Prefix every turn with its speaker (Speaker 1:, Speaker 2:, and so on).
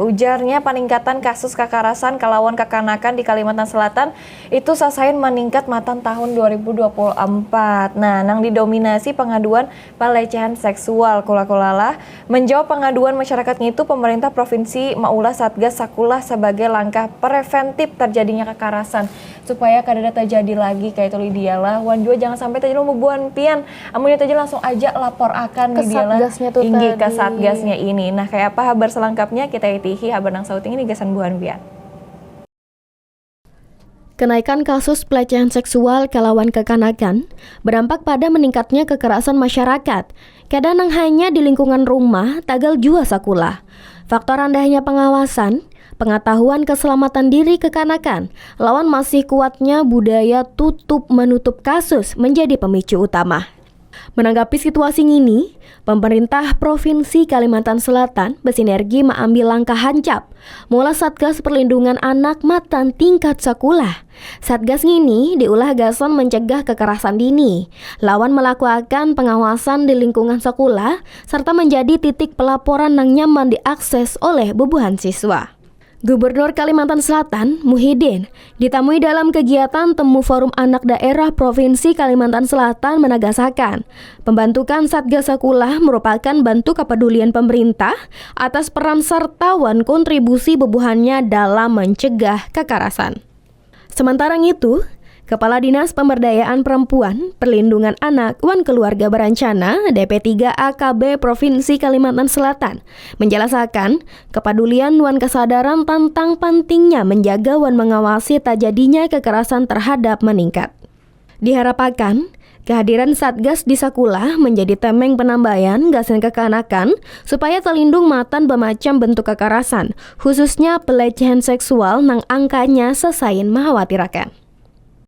Speaker 1: Ujarnya peningkatan kasus kekerasan kelawan kekanakan di Kalimantan Selatan itu sasain meningkat matan tahun 2024. Nah, nang didominasi pengaduan pelecehan seksual kula-kulalah. Menjawab pengaduan masyarakat itu pemerintah provinsi maulah Satgas Sakulah sebagai langkah preventif terjadinya kekerasan supaya kada terjadi lagi kayak itu dialah. Wan juga jangan sampai terjadi membuan pian. Amunnya terjadi langsung aja lapor akan
Speaker 2: ke Satgasnya tuh
Speaker 1: inggi
Speaker 2: tadi.
Speaker 1: ke Satgasnya ini. Nah, kayak apa kabar selengkapnya kita itihi habar nang sauting ini gasan buan pian.
Speaker 2: Kenaikan kasus pelecehan seksual kelawan kekanakan berdampak pada meningkatnya kekerasan masyarakat. Kadang hanya di lingkungan rumah, tagal jua sakulah. Faktor rendahnya pengawasan, pengetahuan keselamatan diri kekanakan, lawan masih kuatnya budaya tutup menutup kasus menjadi pemicu utama. Menanggapi situasi ini, pemerintah Provinsi Kalimantan Selatan bersinergi mengambil langkah hancap. Mula Satgas Perlindungan Anak Matan tingkat sakulah. Satgas ini diulah gasan mencegah kekerasan dini, lawan melakukan pengawasan di lingkungan sakulah, serta menjadi titik pelaporan yang nyaman diakses oleh bubuhan siswa. Gubernur Kalimantan Selatan, Muhyiddin, ditemui dalam kegiatan Temu Forum Anak Daerah Provinsi Kalimantan Selatan menegaskan, pembentukan Satgas Sakulah merupakan bentuk kepedulian pemerintah atas peran serta wan kontribusi bubuhannya dalam mencegah kekerasan. Sementara itu, Kepala Dinas Pemberdayaan Perempuan, Perlindungan Anak, wan Keluarga Berencana, DP3 AKB Provinsi Kalimantan Selatan, menjelaskan kepedulian wan kesadaran tentang pentingnya menjaga wan mengawasi terjadinya kekerasan terhadap meningkat. Diharapkan, kehadiran Satgas di Sakulah menjadi temeng penambahan gasan kekanakan supaya terlindung matan bermacam bentuk kekerasan, khususnya pelecehan seksual nang angkanya sesain mengkhawatirkan.